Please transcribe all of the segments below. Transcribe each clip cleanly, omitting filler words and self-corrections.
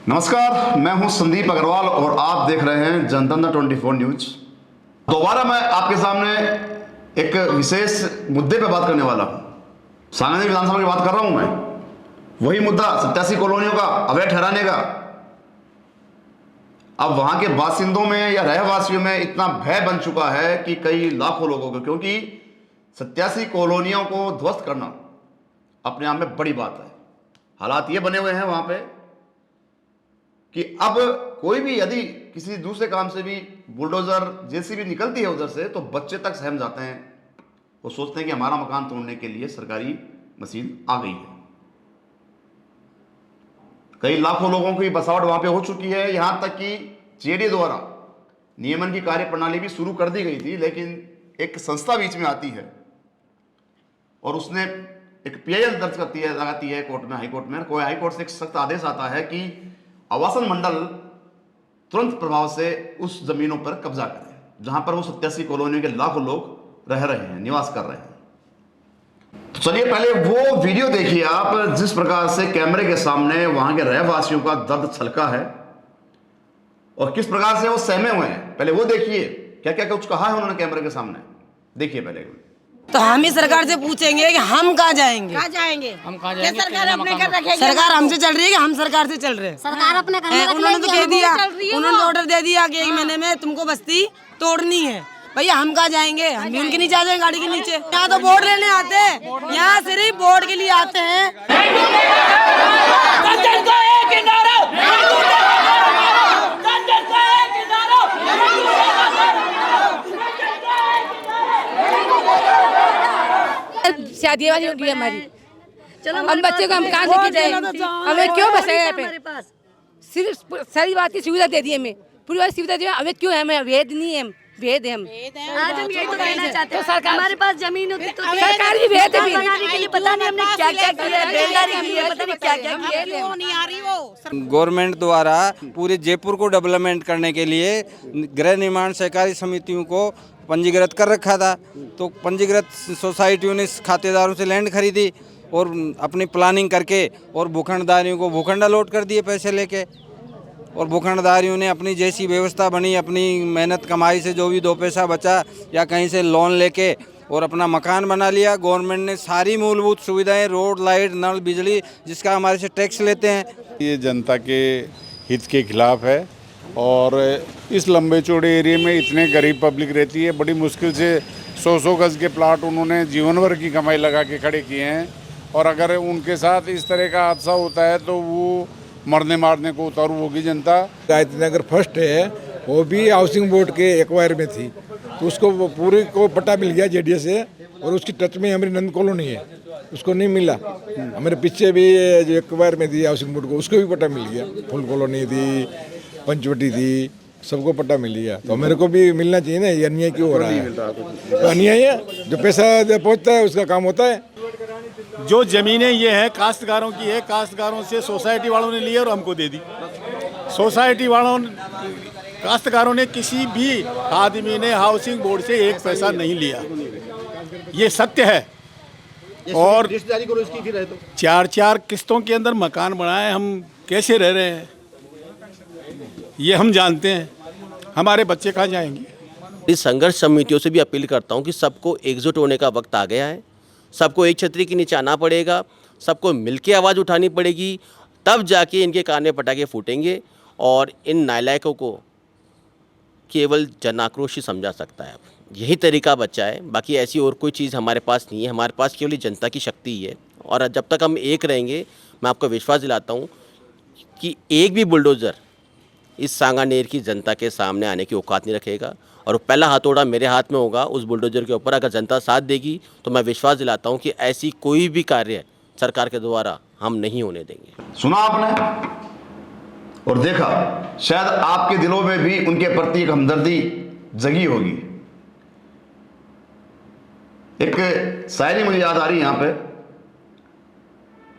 नमस्कार, मैं हूं संदीप अग्रवाल और आप देख रहे हैं जनतंत्र 24 न्यूज। दोबारा मैं आपके सामने एक विशेष मुद्दे पर बात करने वाला हूं। सांगानेर विधानसभा की बात कर रहा हूं मैं। वही मुद्दा 87 कॉलोनियों का अवैध ठहराने का। अब वहां के बासिंदों में या रहवासियों में इतना भय बन चुका है कि कई लाखों लोगों को, क्योंकि 87 कॉलोनियों को ध्वस्त करना अपने आप में बड़ी बात है। हालात ये बने हुए हैं वहां पे कि अब कोई भी यदि किसी दूसरे काम से भी बुलडोजर जेसीबी निकलती है उधर से, तो बच्चे तक सहम जाते हैं। वो सोचते हैं कि हमारा मकान तोड़ने के लिए सरकारी मशीन आ गई है। कई लाखों लोगों की बसावट वहां पे हो चुकी है। यहां तक कि जेडी द्वारा नियमन की कार्य प्रणाली भी शुरू कर दी गई थी, लेकिन एक संस्था बीच में आती है और उसने एक पीआईएल दर्ज लगाती है कोर्ट में, हाईकोर्ट में। कोई हाईकोर्ट से एक सख्त आदेश आता है कि आवासन मंडल तुरंत प्रभाव से उस जमीनों पर कब्जा करें जहां पर वो 87 कॉलोनियों के लाखों लोग रह रहे हैं, निवास कर रहे हैं। तो चलिए पहले वो वीडियो देखिए आप, जिस प्रकार से कैमरे के सामने वहां के रहवासियों का दर्द छलका है और किस प्रकार से वो सहमे हुए हैं। पहले वो देखिए क्या क्या कुछ कहा है उन्होंने कैमरे के सामने। देखिए पहले। तो हम ही सरकार से पूछेंगे कि हम कहाँ जाएंगे? कहाँ जाएंगे? हम कहाँ जाएंगे? सरकार अपने घर रखेगी। सरकार हमसे चल रही है कि हम सरकार से चल रहे हैं? सरकार अपने घर में उन्होंने तो कह दिया, उन्होंने तो ऑर्डर दे दिया कि 1 महीने में तुमको बस्ती तोड़नी है। भैया हम कहाँ जाएंगे? हम भी उनके नीचे आ जाएंगे, गाड़ी के नीचे। यहाँ तो वोट लेने आते हैं, यहाँ सिर्फ वोट के लिए आते हैं। शादी वाली होगी हमारी, हम बच्चे को हम कहाँ लेके जाए? हमें क्यों बसाया यहाँ पे? सिर्फ सारी बात की सुविधा दे दी हमें, पूरी बात सुविधा दी। हमें क्यों है? हमें वेद नहीं है, वेद है हम। आज हम ये तो कहना चाहते हैं, सरकार हमारे पास जमीन होती तो सरकार भी वेद है, बनाने के लिए पता नहीं हमने क्या क्या किया है, बेलदारी की है, पता नहीं क्या क्या किया। नहीं आ रही वो। गवर्नमेंट द्वारा पूरे जयपुर को डेवलपमेंट करने के लिए गृह निर्माण सहकारी समितियों को पंजीकृत कर रखा था। तो पंजीकृत सोसाइटियों ने खातेदारों से लैंड खरीदी और अपनी प्लानिंग करके और भूखंडदारियों को भूखंड अलॉट कर दिए पैसे लेके। और भूखंडदारियों ने अपनी जैसी व्यवस्था बनी, अपनी मेहनत कमाई से जो भी 2 पैसा बचा या कहीं से लोन लेके और अपना मकान बना लिया। गवर्नमेंट ने सारी मूलभूत सुविधाएं, रोड, लाइट, नल, बिजली, जिसका हमारे से टैक्स लेते हैं। ये जनता के हित के खिलाफ है और इस लंबे चौड़े एरिया में इतने गरीब पब्लिक रहती है, बड़ी मुश्किल से 100-100 गज के प्लाट उन्होंने जीवन भर की कमाई लगा के खड़े किए हैं। और अगर उनके साथ इस तरह का हादसा होता है तो वो मरने मारने को उतारू होगी जनता। गायत्री नगर फर्स्ट है, वो भी हाउसिंग बोर्ड के एक्वायर में थी, तो उसको वो पूरी को पट्टा मिल गया जेडीएस से। और उसकी टच में हमारी नंद कॉलोनी है, उसको नहीं मिला। हमारे पीछे भी जो एक्वायर में थी हाउसिंग बोर्ड को, उसको भी पट्टा मिल गया। फुल कॉलोनी थी, पंचवटी थी, सबको पट्टा मिल गया। तो मेरे को भी मिलना चाहिए ना, ये अन्याय क्यों हो रहा है? तो अन्याय है, जो पैसा पहुँचता है उसका काम होता है। जो ज़मीनें ये हैं काश्तकारों की है, काश्तकारों से सोसाइटी वालों ने ली और हमको दे दी। सोसाइटी वालों काश्तकारों ने किसी भी आदमी ने हाउसिंग बोर्ड से 1 पैसा नहीं लिया, ये सत्य है। और 4-4 किस्तों के अंदर मकान बनाए, हम कैसे रह रहे हैं ये हम जानते हैं। हमारे बच्चे कहाँ जाएंगे? इस संघर्ष समितियों से भी अपील करता हूँ कि सबको एकजुट होने का वक्त आ गया है। सबको एक छतरी के नीचे आना पड़ेगा, सबको मिलके आवाज़ उठानी पड़ेगी, तब जाके इनके कान में पटाखे फूटेंगे और इन नालायकों को केवल जन आक्रोश ही समझा सकता है। यही तरीका बचा है, बाकी ऐसी और कोई चीज़ हमारे पास नहीं है। हमारे पास केवल जनता की शक्ति ही है और जब तक हम एक रहेंगे, मैं आपको विश्वास दिलाता हूँ कि एक भी बुलडोज़र इस सांगानेर की जनता के सामने आने की औकात नहीं रखेगा। और पहला हथौड़ा मेरे हाथ में होगा उस बुलडोजर के ऊपर। अगर जनता साथ देगी तो मैं विश्वास दिलाता हूं कि ऐसी कोई भी कार्य सरकार के द्वारा हम नहीं होने देंगे। सुना आपने और देखा, शायद आपके दिलों में भी उनके प्रति एक हमदर्दी जगी होगी। एक शायरी मुझे याद आ रही है यहां पे,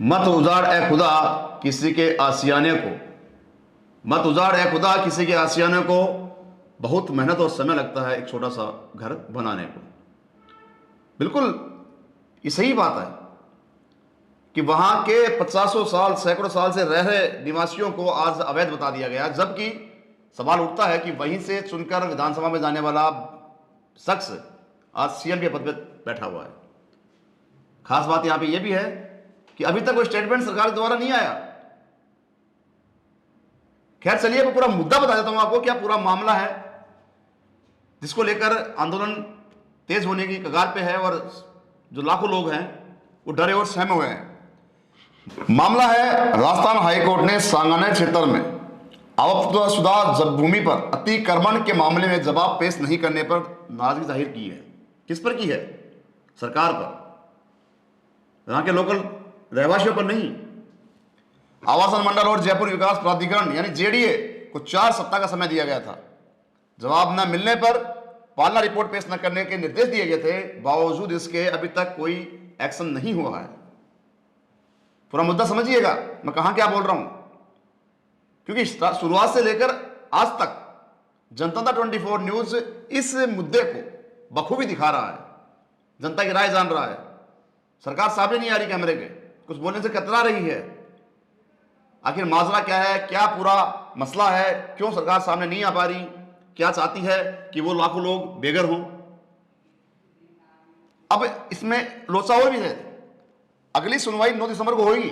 मत उजाड़ ए खुदा किसी के आशियाने को, मत उजाड़ ए खुदा किसी के आशियाने को, बहुत मेहनत और समय लगता है एक छोटा सा घर बनाने को। बिल्कुल ये सही बात है कि वहां के 50 साल सैकड़ों साल से रह रहे निवासियों को आज अवैध बता दिया गया, जबकि सवाल उठता है कि वहीं से चुनकर विधानसभा में जाने वाला शख्स आज सीएम के पद पर बैठा हुआ है। खास बात यहां पे यह भी है कि अभी तक कोई स्टेटमेंट सरकार द्वारा नहीं आया। खैर चलिए मैं पूरा मुद्दा बता देता हूं आपको, क्या पूरा मामला है जिसको लेकर आंदोलन तेज होने की कगार पे है और जो लाखों लोग हैं वो डरे और सहमे हुए हैं। मामला है राजस्थान हाईकोर्ट ने सांगानेर क्षेत्र में आवत्तुदा भूमि पर अतिक्रमण के मामले में जवाब पेश नहीं करने पर नाराजगी जाहिर की है। किस पर की है? सरकार पर, यहां के लोकल रहवासियों पर नहीं। आवासन मंडल और जयपुर विकास प्राधिकरण यानी जेडीए को 4 सप्ताह का समय दिया गया था। जवाब न मिलने पर पालना रिपोर्ट पेश न करने के निर्देश दिए गए थे, बावजूद इसके अभी तक कोई एक्शन नहीं हुआ है। पूरा मुद्दा समझिएगा मैं कहां क्या बोल रहा हूं, क्योंकि शुरुआत से लेकर आज तक जनता 24 न्यूज इस मुद्दे को बखूबी दिखा रहा है, जनता की राय जान रहा है। सरकार सामने नहीं आ रही कैमरे के, कुछ बोलने से कतरा रही है। आखिर माजरा क्या है, क्या पूरा मसला है, क्यों सरकार सामने नहीं आ पा रही, क्या चाहती है कि वो लाखों लोग बेघर हों। अब इसमें लोचा और भी है। अगली सुनवाई 9 दिसंबर को होगी।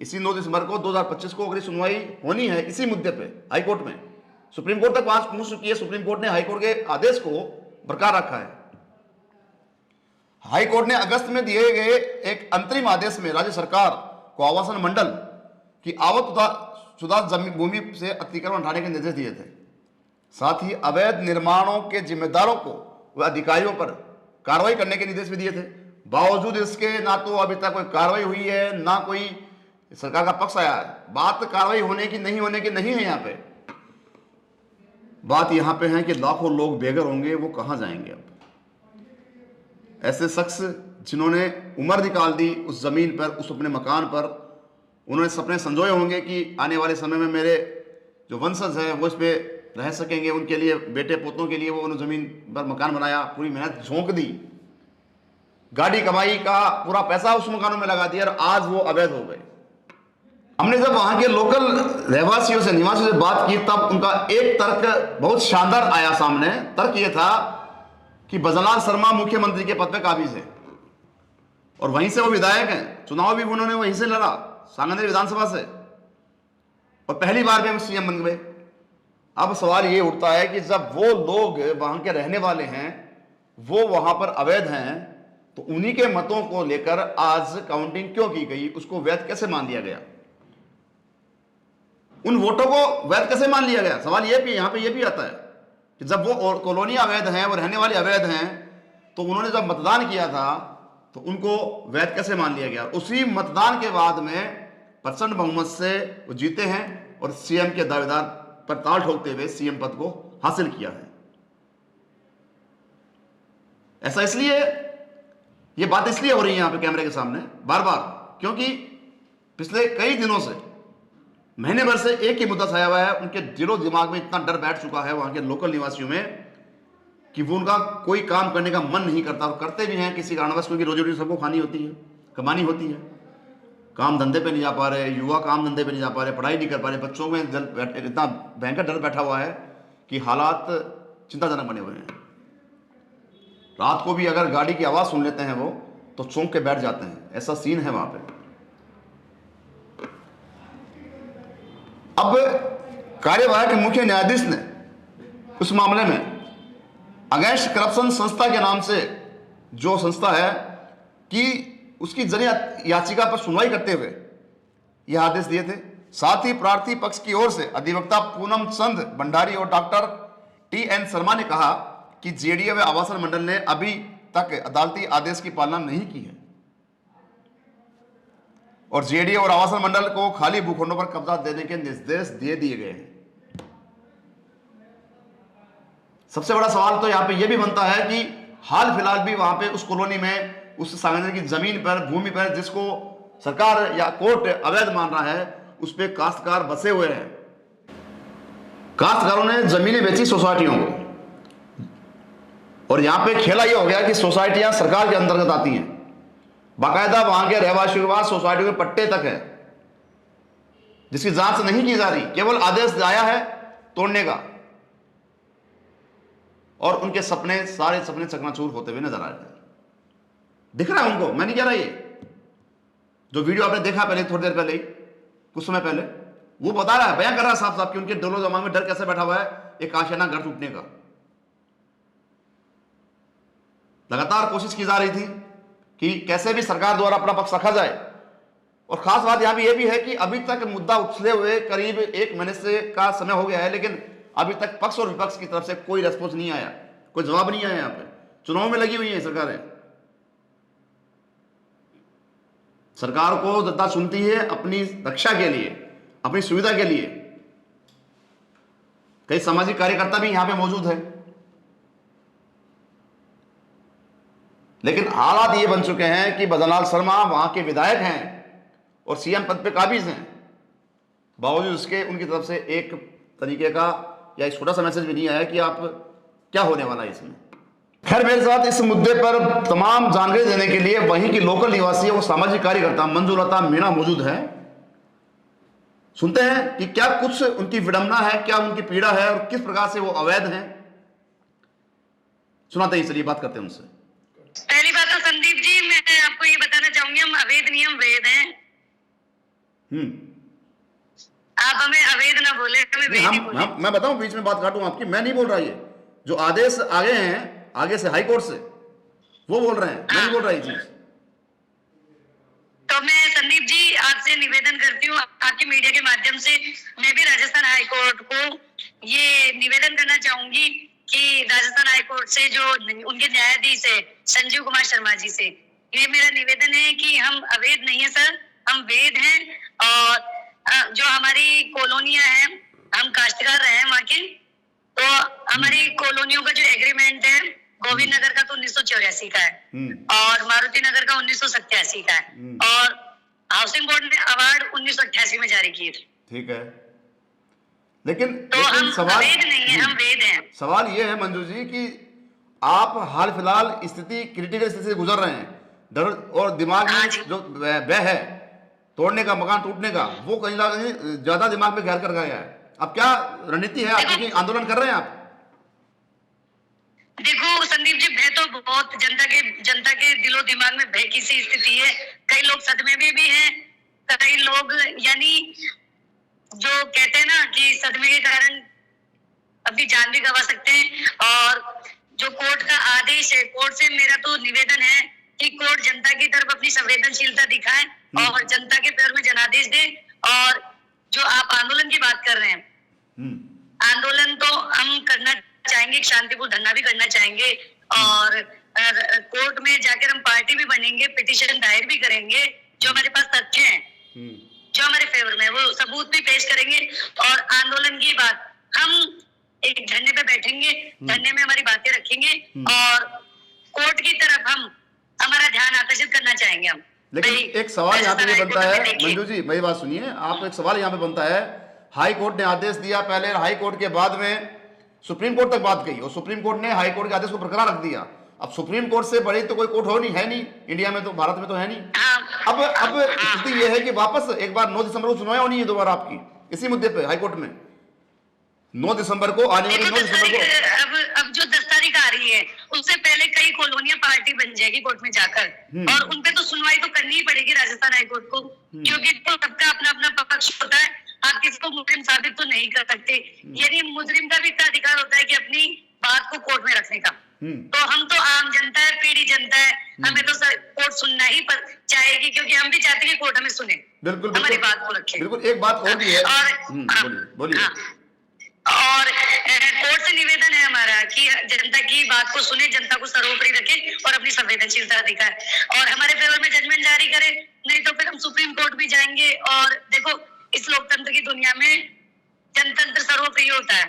इसी 9 दिसंबर को 2025 को अगली सुनवाई होनी है इसी मुद्दे पे हाई कोर्ट में। सुप्रीम कोर्ट तक बात पहुंच चुकी है। सुप्रीम कोर्ट ने हाई कोर्ट के आदेश को बरकरार रखा है। हाई कोर्ट ने अगस्त में दिए गए एक अंतरिम आदेश में राज्य सरकार को आवासन मंडल की आवत्तुदा जमीन भूमि से अतिक्रमण हटाने के निर्देश दिए थे। साथ ही अवैध निर्माणों के जिम्मेदारों को व अधिकारियों पर कार्रवाई करने के निर्देश भी दिए थे। बावजूद इसके ना तो अभी तक कोई कार्रवाई हुई है, ना कोई सरकार का पक्ष आया है। बात कार्रवाई होने की नहीं होने की नहीं है। यहाँ पे बात यहाँ पे है कि लाखों लोग बेघर होंगे, वो कहां जाएंगे। अब ऐसे शख्स जिन्होंने उम्र निकाल दी उस जमीन पर, उस अपने मकान पर, उन्होंने सपने संजोए होंगे कि आने वाले समय में मेरे जो वंशज है वो इस पर रह सकेंगे, उनके लिए बेटे पोतों के लिए वो उन्होंने जमीन पर मकान बनाया, पूरी मेहनत झोंक दी, गाड़ी कमाई का पूरा पैसा उस मकानों में लगा दिया और आज वो अवैध हो गए। हमने जब वहां के लोकल रहवासियों से, निवासियों से बात की तब उनका एक तर्क बहुत शानदार आया सामने। तर्क ये था कि भजनलाल शर्मा मुख्यमंत्री के पद पे काबिज है और वहीं से वो विधायक हैं। चुनाव भी उन्होंने वहीं से लड़ा, सांगानेर विधानसभा से, और पहली बार में सीएम बन गए। अब सवाल ये उठता है कि जब वो लोग वहां के रहने वाले हैं, वो वहां पर अवैध हैं, तो उन्हीं के मतों को लेकर आज काउंटिंग क्यों की गई, उसको वैध कैसे मान लिया गया, उन वोटों को वैध कैसे मान लिया गया। सवाल ये भी यहां पे ये भी आता है कि जब वो कॉलोनी अवैध हैं, वो रहने वाले अवैध हैं, तो उन्होंने जब मतदान किया था तो उनको वैध कैसे मान लिया गया। उसी मतदान के बाद में प्रचंड बहुमत से वो जीते हैं और सीएम के दावेदार पर ताल ठोकते हुए सीएम पद को हासिल किया है। ऐसा इसलिए, ये बात इसलिए हो रही है यहां पे कैमरे के सामने बार बार, क्योंकि पिछले कई दिनों से, महीने भर से एक ही मुद्दा छाया हुआ है। उनके दिलो दिमाग में इतना डर बैठ चुका है वहां के लोकल निवासियों में कि वो उनका कोई काम करने का मन नहीं करता, और करते भी हैं किसी कारणवश, क्योंकि रोजी रोटी सबको खानी होती है, कमानी होती है। काम धंधे पे नहीं जा पा रहे, युवा काम धंधे पे नहीं जा पा रहे, पढ़ाई नहीं कर पा रहे, बच्चों में इतना भयंकर डर बैठा हुआ है कि हालात चिंताजनक बने हुए हैं। रात को भी अगर गाड़ी की आवाज़ सुन लेते हैं वो तो चौंक के बैठ जाते हैं, ऐसा सीन है वहां पे। अब कार्यवाहक मुख्य न्यायाधीश ने उस मामले में अगेंस्ट करप्शन संस्था के नाम से, जो संस्था है, कि उसकी जनहित याचिका पर सुनवाई करते हुए यह आदेश दिए थे। साथ ही प्रार्थी पक्ष की ओर से अधिवक्ता पूनम चंद भंडारी और डॉक्टर टी.एन. शर्मा ने कहा कि जेडीए व आवासन मंडल ने अभी तक अदालती आदेश की पालना नहीं की है और जेडीए और आवासन मंडल को खाली भूखंडों पर कब्जा देने के निर्देश दे दिए गए हैं। सबसे बड़ा सवाल तो यहां पे यह भी बनता है कि हाल फिलहाल भी वहां पे उस कॉलोनी में, उस सांगानेर की जमीन पर, भूमि पर, जिसको सरकार या कोर्ट अवैध मान रहा है, उस पे काश्तकार बसे हुए हैं। काश्तकारों ने जमीनें बेची सोसाइटियों को, और यहां पे खेला यह हो गया कि सोसाइटियां सरकार के अंतर्गत आती हैं बाकायदा वहां के रहवासियों के पास सोसाइटी के पट्टे तक है, जिसकी जांच नहीं की जा रही, केवल आदेश आया है तोड़ने का, और उनके सपने, सारे सपने चकनाचूर होते हुए नजर आ रहे हैं। दिख रहा है उनको, मैं नहीं कह रहा, ये जो वीडियो आपने देखा पहले, थोड़ी देर पहले ही, कुछ समय पहले, वो बता रहा है, बयान कर रहा है साफ साफ कि उनके दिलो दिमाग में डर कैसे बैठा हुआ है एक आशियाना घर टूटने का। लगातार कोशिश की जा रही थी कि कैसे भी सरकार द्वारा अपना पक्ष रखा जाए, और खास बात यहां भी यह भी है कि अभी तक मुद्दा उछले हुए करीब 1 महीने से का समय हो गया है, लेकिन अभी तक पक्ष और विपक्ष की तरफ से कोई रेस्पॉन्स नहीं आया, कोई जवाब नहीं आया। यहां पे चुनाव में लगी हुई है सरकारें, सरकार को जनता सुनती है अपनी रक्षा के लिए, अपनी सुविधा के लिए। कई सामाजिक कार्यकर्ता भी यहां पे मौजूद है, लेकिन हालात ये बन चुके हैं कि भजनलाल शर्मा वहां के विधायक हैं और सीएम पद पे काबिज हैं, बावजूद उसके उनकी तरफ से एक तरीके का या एक छोटा सा मैसेज भी नहीं आया कि आप क्या होने वाला है इसमें। खैर, मेरे साथ इस मुद्दे पर तमाम जानकारी देने के लिए वहीं की लोकल निवासी वो सामाजिक कार्यकर्ता मंजुलता मीणा मौजूद है। सुनते हैं कि क्या कुछ उनकी विडंबना है, क्या उनकी पीड़ा है और किस प्रकार से वो अवैध हैं। सुनाते ही चलिए, बात करते हैं उनसे। पहली बात तो संदीप जी, मैं आपको ये बताना चाहूंगी, हम अवैध नियम वेद हैं। आप हमें अवैध ना बोले, हमें वेद ही बोले। मैं बताऊं, बीच में बात काटूं आपकी, मैं नहीं बोल रहा, ये जो आदेश आगे हैं आगे से हाई कोर्ट से, वो बोल रहे हैं, मैं नहीं बोल रहा ये चीज। तो मैं संदीप जी आपसे निवेदन करती हूँ, आपके मीडिया के माध्यम से मैं भी राजस्थान हाई कोर्ट को ये निवेदन करना चाहूंगी कि राजस्थान हाई कोर्ट से जो उनके न्यायाधीश है संजीव कुमार शर्मा जी से, ये मेरा निवेदन है कि हम अवैध नहीं है सर, हम वेद हैं। और जो हमारी कॉलोनियां हैं, हम काश्तकार रहे हैं वहाँ के, तो हमारी कॉलोनियों का जो एग्रीमेंट है गोविंद नगर का तो 1984 का है और मारुति नगर का 1987 का है, और हाउसिंग बोर्ड ने अवार्ड 1988 में जारी किए थे। ठीक है, लेकिन तो हम सवाल वेद नहीं है, हम वेद हैं। सवाल ये है मंजू जी कि आप हाल फिलहाल स्थिति, क्रिटिकल स्थिति से गुजर रहे हैं, डर और दिमाग में जो वह है तोड़ने का, मकान टूटने का, वो कहीं ना कहीं ज्यादा दिमाग में घेर कर गया है। अब क्या रणनीति है आपकी, आंदोलन कर रहे हैं आप? देखो संदीप जी, भय तो बहुत जनता के दिलो दिमाग में भय की सी स्थिति है। कई लोग सदमे में भी हैं, कई लोग यानी जो कहते हैं ना कि सदमे के कारण अपनी जान भी गंवा सकते हैं। और जो कोर्ट का आदेश है, कोर्ट से मेरा तो निवेदन है कि कोर्ट जनता की तरफ अपनी संवेदनशीलता दिखाए और जनता के पैर में जनादेश दे। और जो आप आंदोलन की बात कर रहे हैं, आंदोलन तो हम करना चाहेंगे, शांतिपूर्ण धरना भी करना चाहेंगे, और कोर्ट में जाकर हम पार्टी भी बनेंगे, पिटीशन दायर भी करेंगे। जो हमारे पास तथ्य हैं, जो हमारे फेवर में, वो सबूत भी पेश करेंगे। और आंदोलन की बात, हम एक धरने पे बैठेंगे, धरने में हमारी बातें रखेंगे और कोर्ट की तरफ हम हमारा ध्यान आकर्षित करना चाहेंगे हम। लेकिन एक सवाल यहाँ पे बनता है मंजू जी, मेरी बात सुनिए, आप एक सवाल यहाँ पे बनता है, हाई कोर्ट ने आदेश दिया पहले, हाई कोर्ट के बाद में सुप्रीम कोर्ट तक बात गई और सुप्रीम कोर्ट ने हाई कोर्ट के आदेश को बरकरार रख दिया। अब सुप्रीम कोर्ट से बड़ी तो कोई कोर्ट हो नहीं, है नहीं इंडिया में, तो भारत में तो है नहीं। अब स्थिति यह है कि वापस एक बार 9 दिसंबर को सुनवाई होनी है दोबारा आपकी इसी मुद्दे पे हाई कोर्ट में, 9 दिसंबर को, आने वाली 9 दिसंबर को। अब जो 10 तारीख आ रही है, उससे पहले कई कॉलोनियां पार्टी बन जाएगी कोर्ट में जाकर, और उनपे तो सुनवाई तो करनी ही पड़ेगी राजस्थान हाईकोर्ट को, क्योंकि तो सबका अपना अपना पक्ष होता है। आप किसी को मुजरिम साबित तो नहीं कर सकते, यानी मुजरिम का भी इतना अधिकार होता है कि अपनी बात को कोर्ट में रखने का। तो हम तो आम जनता है, पीढ़ी जनता है, हमें तो कोर्ट सुनना ही चाहेगी, क्योंकि हम भी चाहते हैं कि कोर्ट हमें सुने, बिल्कुल हमारी बात को रखे। बिल्कुल, एक बात और भी है, बोलिए। और कोर्ट से निवेदन है हमारा कि जनता की बात को सुने, जनता को सर्वोपरि रखे और अपनी संवेदनशीलता दिखाए और हमारे फेवर में जजमेंट जारी करे। नहीं तो फिर हम सुप्रीम कोर्ट भी जाएंगे। और देखो, इस लोकतंत्र की दुनिया में जनतंत्र सर्वप्रिय होता है।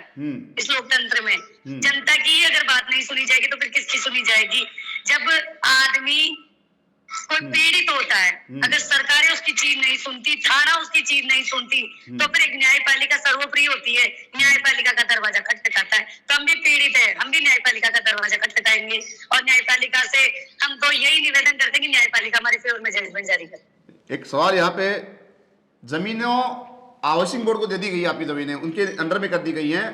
इस लोकतंत्र में जनता की अगर बात नहीं सुनी जाएगी तो फिर किसकी सुनी जाएगी? जब आदमी कोई पीड़ित होता है, अगर सरकारें उसकी चीज नहीं सुनती, थाना उसकी चीज नहीं सुनती, तो फिर एक न्यायपालिका सर्वप्रिय होती है, न्यायपालिका का दरवाजा खटखटाता है। तो हम भी पीड़ित है, हम भी न्यायपालिका का दरवाजा खटखटाएंगे और न्यायपालिका से हम हम तो यही निवेदन करते हैं कि न्यायपालिका हमारे फेवर में जजमेंट जारी करे। एक सवाल यहाँ पे, जमीनों हाउसिंग बोर्ड को दे दी गई, आपकी जमीनें उनके अंडर में कर दी गई हैं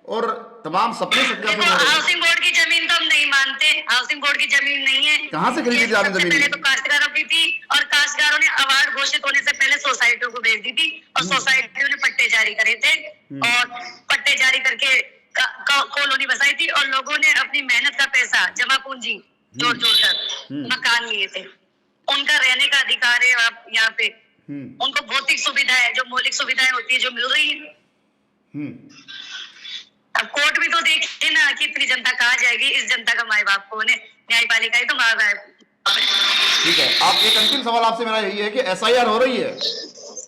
और तमाम सपने हाउसिंग बोर्ड की जमीन तो हम नहीं मानते, हाउसिंग बोर्ड की जमीन नहीं है। कहाँ से खरीदी थी आपने जमीन? पहले तो काश्तकारों की थी और काश्तकारों ने अवार्ड घोषित होने से पहले सोसाइटियों को भेज दी थी और सोसाइटियों ने पट्टे जारी करे थे और पट्टे जारी करके कॉलोनी बसाई थी और लोगों ने अपनी मेहनत का पैसा जमा पूंजी जोड़ कर मकान लिए थे। उनका रहने का अधिकार है यहाँ पे, उनको भौतिक सुविधाएं जो मौलिक सुविधाएं होती है जो मिल रही है। अब कोर्ट भी तो देखिए ना कि इतनी जनता कहाँ जाएगी, इस जनता का माई बाप कौन है? न्यायपालिका ही तो मार रहा है। ठीक है, आप एक अंतिम सवाल आपसे मेरा यही है कि एसआईआर हो रही है,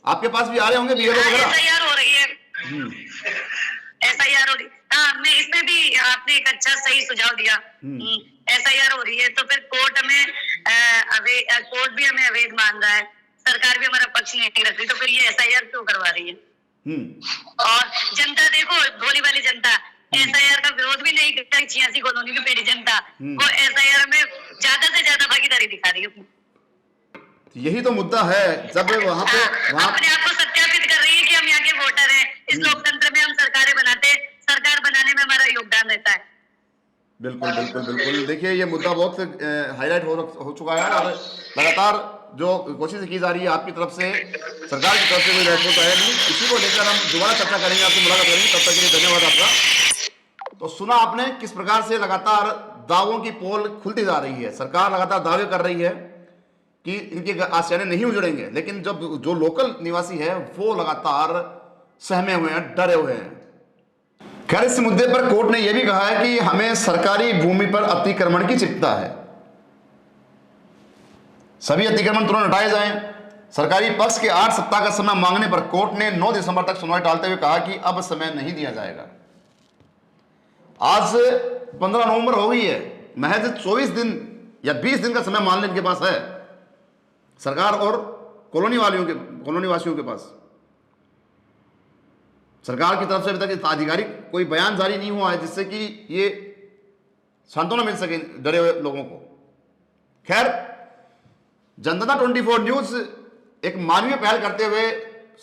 आपके पास भी आ रहे होंगे बीएलओ वगैरह? एसआईआर हो रही है, एसआईआर हो रही। हाँ, मैं इसमें भी आपने एक अच्छा सही सुझाव दिया। एसआईआर हो रही है तो फिर कोर्ट भी हमें अवैध मान रहा है, सरकार भी हमारा पक्ष नहीं रख रही, तो फिर ये एसआईआर क्यों करवा रही है? और जनता देखो, भोली वाली जनता एसआईआर का विरोध भी नहीं करता, 86 कॉलोनी की पीढ़ी जनता वो एसआईआर में ज्यादा से ज्यादा भागीदारी दिखा रही है। यही तो मुद्दा है, जब वहाँ पे अपने आप को सत्यापित कर रही है कि हम यहाँ के वोटर हैं। इस लोकतंत्र में हम सरकारें बनाते हैं, सरकार बनाने में हमारा योगदान रहता है। बिल्कुल बिल्कुल बिल्कुल। देखिए, ये मुद्दा बहुत हाईलाइट हो चुका है और लगातार जो कोशिश की जा रही है आपकी तरफ से, सरकार की तरफ से कोई रेस्पॉन्स आया नहीं। इसी को लेकर हम दोबारा चर्चा करेंगे, आपसे मुलाकात करेंगे। तब तक के लिए धन्यवाद आपका। तो सुना आपने किस प्रकार से लगातार दावों की पोल खुलती जा रही है। सरकार लगातार दावे कर रही है कि इनके आशियाने नहीं उजड़ेंगे, लेकिन जब जो लोकल निवासी है वो लगातार सहमे हुए हैं, डरे हुए हैं। खैर, इस मुद्दे पर कोर्ट ने यह भी कहा है कि हमें सरकारी भूमि पर अतिक्रमण की चिंता है, सभी अतिक्रमण तुरंत हटाए जाएं। सरकारी पक्ष के 8 सप्ताह का समय मांगने पर कोर्ट ने 9 दिसंबर तक सुनवाई टालते हुए कहा कि अब समय नहीं दिया जाएगा। आज 15 नवंबर हो गई है, महज 24 दिन या 20 दिन का समय मान लें इनके पास है, सरकार और कॉलोनी वासियों के पास। सरकार की तरफ से अभी तक आधिकारिक कोई बयान जारी नहीं हुआ है जिससे कि ये सांत्वना मिल सके डरे हुए लोगों को। खैर, जनता 24 न्यूज एक मानवीय पहल करते हुए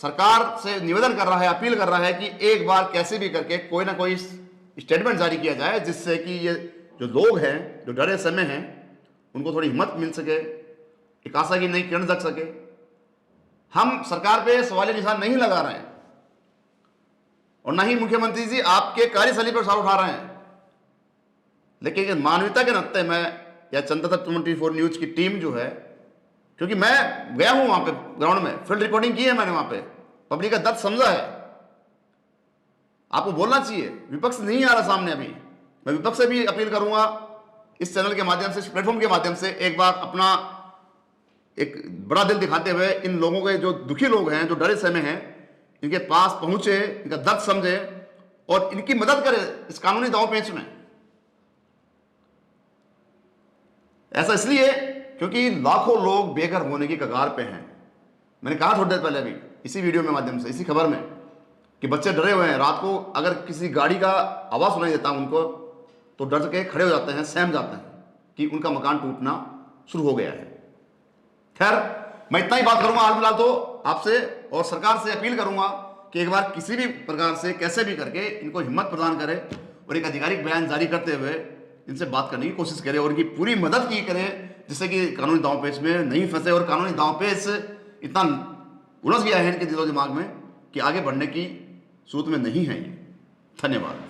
सरकार से निवेदन कर रहा है, अपील कर रहा है कि एक बार कैसे भी करके कोई ना कोई स्टेटमेंट जारी किया जाए जिससे कि ये जो लोग हैं, जो डरे समय हैं, उनको थोड़ी हिम्मत मिल सके, एक आशा की नई किरण जग सके। हम सरकार पे सवालिया निशान नहीं लगा रहे हैं और ना ही मुख्यमंत्री जी आपके कार्यशैली पर सवाल उठा रहे हैं, लेकिन मानवता के नाते मैं या जनता 24 न्यूज की टीम जो है, क्योंकि मैं गया हूं वहां पे ग्राउंड में, फील्ड रिपोर्टिंग की है मैंने, वहां पे पब्लिक का दर्द समझा है। आपको बोलना चाहिए, विपक्ष नहीं आ रहा सामने। अभी मैं विपक्ष से भी अपील करूंगा इस चैनल के माध्यम से, इस प्लेटफॉर्म के माध्यम से, एक बार अपना एक बड़ा दिल दिखाते हुए इन लोगों के, जो दुखी लोग हैं, जो डरे सहमे हैं, इनके पास पहुंचे, इनका दर्द समझे और इनकी मदद करे इस कानूनी दांव पेच में। ऐसा इसलिए क्योंकि लाखों लोग बेघर होने की कगार पे हैं। मैंने कहा थोड़ी देर पहले भी इसी वीडियो में माध्यम से, इसी खबर में, कि बच्चे डरे हुए हैं। रात को अगर किसी गाड़ी का आवाज सुनाई देता है उनको, तो डर के खड़े हो जाते हैं, सहम जाते हैं कि उनका मकान टूटना शुरू हो गया है। खैर, मैं इतना ही बात करूंगा हाल फिलहाल तो आपसे, और सरकार से अपील करूंगा कि एक बार किसी भी प्रकार से कैसे भी करके इनको हिम्मत प्रदान करे और एक आधिकारिक बयान जारी करते हुए इनसे बात करने की कोशिश करे और इनकी पूरी मदद की करे, जिससे कि कानूनी दांवपेच में नहीं फंसे। और कानूनी दांवपेच इतना उलझ गया है इनके दिलो दिमाग में कि आगे बढ़ने की सूरत में नहीं है ये। धन्यवाद।